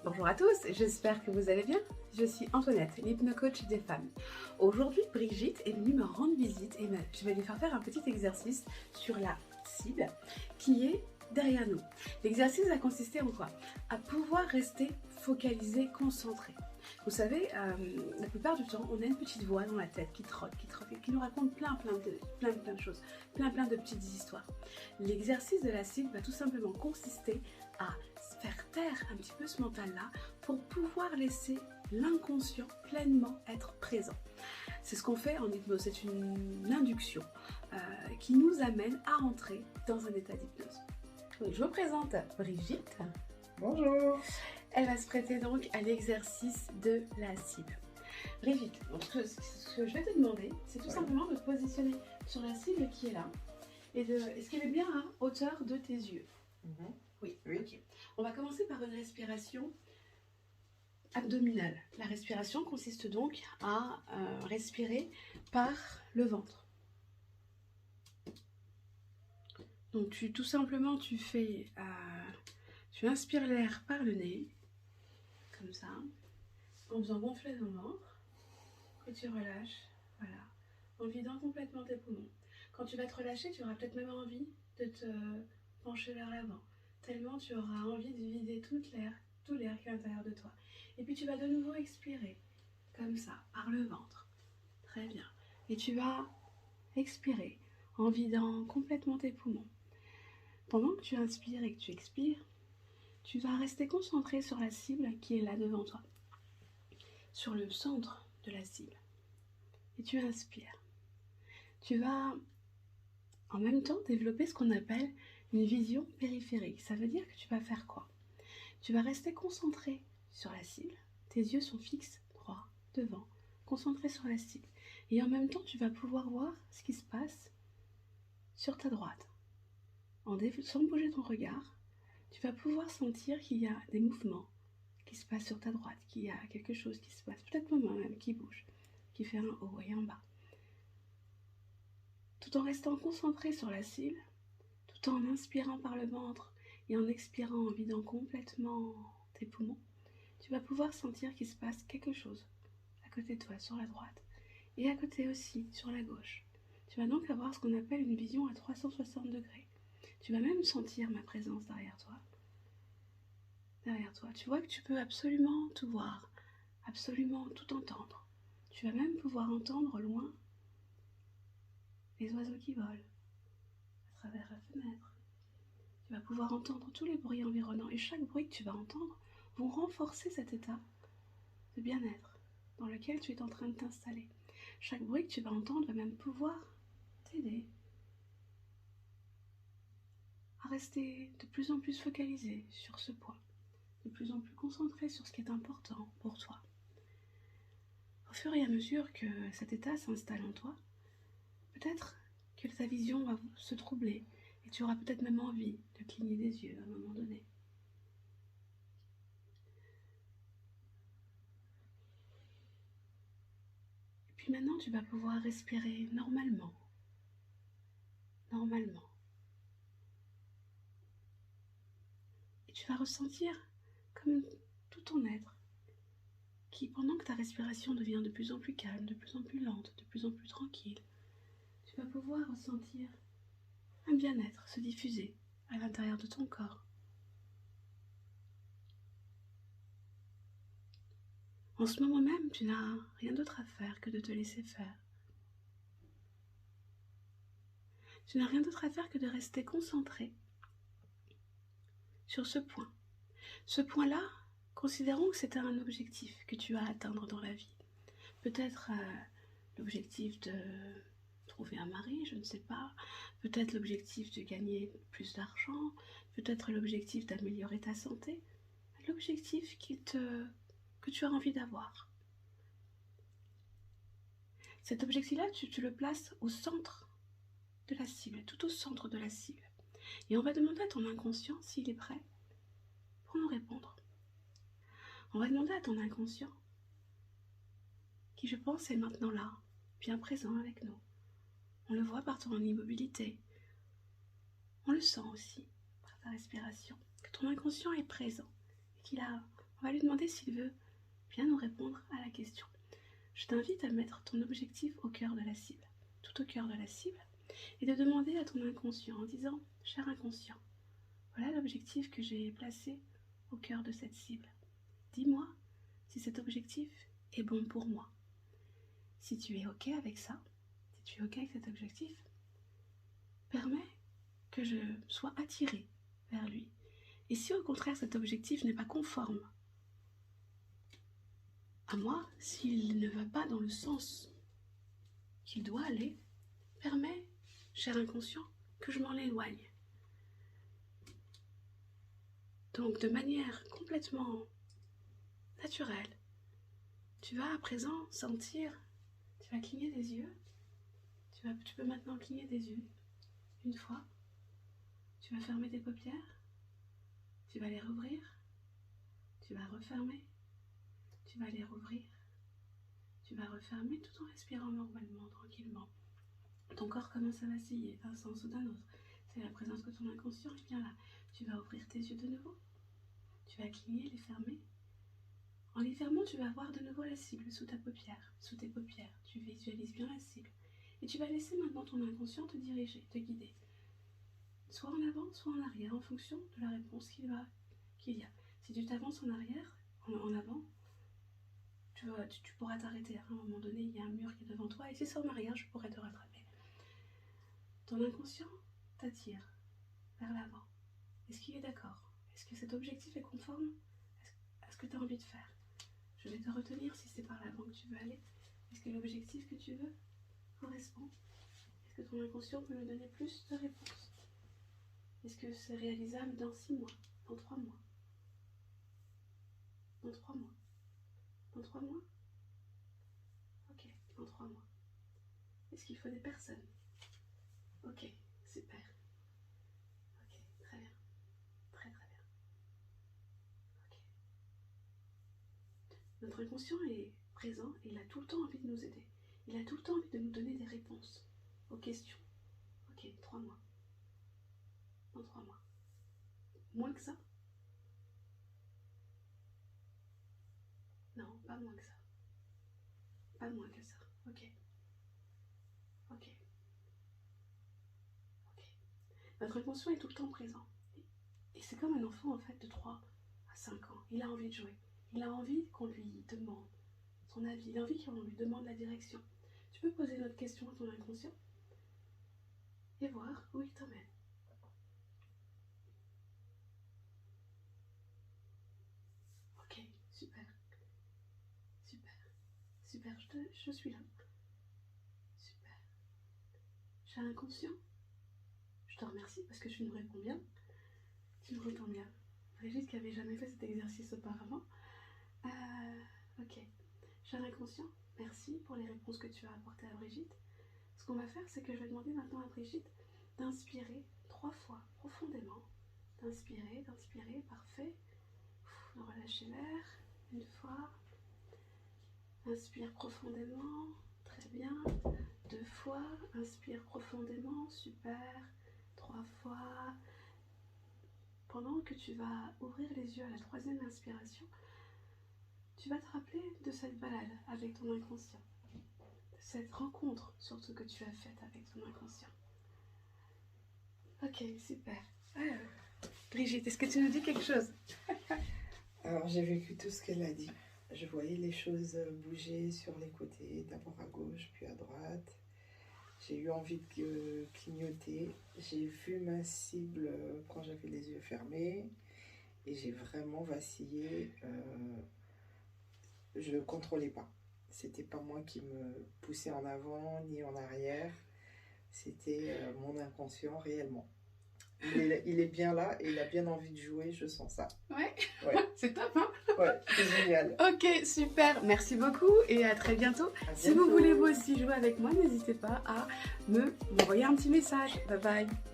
Bonjour à tous, j'espère que vous allez bien. Je suis Antoinette, l'hypnocoach des femmes. Aujourd'hui, Brigitte est venue me rendre visite et je vais lui faire un petit exercice sur la cible qui est derrière nous. L'exercice va consister en quoi? À pouvoir rester focalisé, concentré. Vous savez, la plupart du temps, on a une petite voix dans la tête qui trotte, et qui nous raconte plein de choses, plein de petites histoires. L'exercice de la cible va tout simplement consister à faire taire un petit peu ce mental-là pour pouvoir laisser l'inconscient pleinement être présent. C'est ce qu'on fait en hypnose, c'est une induction qui nous amène à entrer dans un état d'hypnose. Je vous présente Brigitte. Bonjour. Elle va se prêter donc à l'exercice de la cible. Brigitte, donc ce que je vais te demander, c'est tout simplement de te positionner sur la cible qui est là. Et est-ce qu'elle est bien à hauteur de tes yeux? Oui. Ok. On va commencer par une respiration abdominale. La respiration consiste donc à respirer par le ventre. Donc tout simplement tu inspires l'air par le nez, comme ça, en faisant gonfler ton ventre, et tu relâches, voilà, en vidant complètement tes poumons. Quand tu vas te relâcher, tu auras peut-être même envie de te pencher vers l'avant, tellement tu auras envie de vider tout l'air qui est à l'intérieur de toi. Et puis tu vas de nouveau expirer, comme ça, par le ventre. Très bien. Et tu vas expirer en vidant complètement tes poumons. Pendant que tu inspires et que tu expires, tu vas rester concentré sur la cible qui est là devant toi, sur le centre de la cible. Et tu inspires. Tu vas en même temps développer ce qu'on appelle une vision périphérique. Ça veut dire que tu vas faire quoi? Tu vas rester concentré sur la cible. Tes yeux sont fixes, droits, devant, concentrés sur la cible. Et en même temps, tu vas pouvoir voir ce qui se passe sur ta droite. Sans bouger ton regard, tu vas pouvoir sentir qu'il y a des mouvements qui se passent sur ta droite, qu'il y a quelque chose qui se passe, peut-être même qui bouge, qui fait un haut et un bas. Tout en restant concentré sur la cible, tout en inspirant par le ventre et en expirant, en vidant complètement tes poumons, tu vas pouvoir sentir qu'il se passe quelque chose à côté de toi, sur la droite, et à côté aussi, sur la gauche. Tu vas donc avoir ce qu'on appelle une vision à 360 degrés. Tu vas même sentir ma présence derrière toi. Tu vois que tu peux absolument tout voir, absolument tout entendre. Tu vas même pouvoir entendre loin les oiseaux qui volent à travers la fenêtre. Tu vas pouvoir entendre tous les bruits environnants et chaque bruit que tu vas entendre vont renforcer cet état de bien-être dans lequel tu es en train de t'installer. Chaque bruit que tu vas entendre va même pouvoir t'aider à rester de plus en plus focalisé sur ce point, de plus en plus concentré sur ce qui est important pour toi. Au fur et à mesure que cet état s'installe en toi, peut-être que ta vision va se troubler et tu auras peut-être même envie de cligner des yeux à un moment donné. Et puis maintenant, tu vas pouvoir respirer normalement. Et tu vas ressentir comme tout ton être qui, pendant que ta respiration devient de plus en plus calme, de plus en plus lente, de plus en plus tranquille, tu vas pouvoir ressentir un bien-être se diffuser à l'intérieur de ton corps. En ce moment même, tu n'as rien d'autre à faire que de te laisser faire. Tu n'as rien d'autre à faire que de rester concentré sur ce point. Ce point-là, considérons que c'est un objectif que tu as à atteindre dans la vie. Peut-être l'objectif de trouver un mari, je ne sais pas. Peut-être l'objectif de gagner plus d'argent. Peut-être l'objectif d'améliorer ta santé. L'objectif que tu as envie d'avoir. Cet objectif-là, tu le places au centre de la cible, tout au centre de la cible. Et on va demander à ton inconscient s'il est prêt pour nous répondre. On va demander à ton inconscient, qui je pense est maintenant là, bien présent avec nous. On le voit par ton immobilité. On le sent aussi par ta respiration, que ton inconscient est présent et qu'il a On va lui demander s'il veut bien nous répondre à la question. Je t'invite à mettre ton objectif au cœur de la cible, tout au cœur de la cible, et de demander à ton inconscient en disant « Cher inconscient, voilà l'objectif que j'ai placé au cœur de cette cible. Dis-moi si cet objectif est bon pour moi. Si tu es OK avec ça, si tu es OK avec cet objectif, permets que je sois attirée vers lui. Et si au contraire cet objectif n'est pas conforme à moi, s'il ne va pas dans le sens qu'il doit aller, permets, cher inconscient, que je m'en éloigne. » Donc de manière complètement naturelle, tu vas à présent sentir, tu vas cligner des yeux, tu peux maintenant cligner des yeux une fois, tu vas fermer tes paupières, tu vas les rouvrir, tu vas refermer, tu vas les rouvrir, tu vas refermer tout en respirant normalement, tranquillement. Ton corps commence à vaciller d'un sens ou d'un autre. C'est la présence que ton inconscient est bien là. Tu vas ouvrir tes yeux de nouveau. Tu vas cligner, les fermer. En les fermant, tu vas voir de nouveau la cible sous ta paupière, sous tes paupières. Tu visualises bien la cible. Et tu vas laisser maintenant ton inconscient te diriger, te guider. Soit en avant, soit en arrière, en fonction de la réponse qu'il y a. Si tu t'avances en arrière, en avant, tu pourras t'arrêter. À un moment donné, il y a un mur qui est devant toi. Et si c'est en arrière, je pourrais te rattraper. Ton inconscient t'attire vers l'avant. Est-ce qu'il est d'accord? Est-ce que cet objectif est conforme à ce que tu as envie de faire? Je vais te retenir si c'est par l'avant que tu veux aller. Est-ce que l'objectif que tu veux correspond? Est-ce que ton inconscient peut me donner plus de réponses? Est-ce que c'est réalisable dans 6 mois? Dans 3 mois? Dans 3 mois? Dans 3 mois? Ok, dans 3 mois. Est-ce qu'il faut des personnes? Ok, super. Ok, très bien. Très très bien. Ok. Notre inconscient est présent et il a tout le temps envie de nous aider. Il a tout le temps envie de nous donner des réponses aux questions. Ok, 3 mois. Dans 3 mois. Moins que ça? Non, pas moins que ça. Pas moins que ça. Ok. Ok. Ok. Notre inconscient est tout le temps présent. Et c'est comme un enfant en fait de 3 à 5 ans. Il a envie de jouer. Il a envie qu'on lui demande son avis. Il a envie qu'on lui demande la direction. Tu peux poser notre question à ton inconscient et voir où il t'emmène. Ok, super. Super. Super, je suis là. Super. Cher inconscient, je te remercie parce que tu nous réponds bien. Tu me réponds bien. Brigitte qui n'avait jamais fait cet exercice auparavant. Ok. Cher inconscient, merci pour les réponses que tu as apportées à Brigitte. Ce qu'on va faire, c'est que je vais demander maintenant à Brigitte d'inspirer 3 fois profondément. D'inspirer, parfait. De relâcher l'air, une fois. Inspire profondément, très bien. 2 fois, inspire profondément, super. 3 fois. Pendant que tu vas ouvrir les yeux à la 3e inspiration, tu vas te rappeler de cette balade avec ton inconscient, de cette rencontre surtout que tu as faite avec ton inconscient. Ok, super. Brigitte, est-ce que tu nous dis quelque chose? Alors j'ai vécu tout ce qu'elle a dit. Je voyais les choses bouger sur les côtés, d'abord à gauche, puis à droite. J'ai eu envie de clignoter. J'ai vu ma cible quand j'avais les yeux fermés. Et j'ai vraiment vacillé. Je ne contrôlais pas. C'était pas moi qui me poussais en avant ni en arrière. C'était mon inconscient réellement. Il est bien là et il a bien envie de jouer, je sens ça. Ouais. C'est top, hein? Ouais, c'est génial. Ok, super, merci beaucoup et à très bientôt. Si vous voulez vous aussi jouer avec moi, n'hésitez pas à m'envoyer un petit message. Bye bye.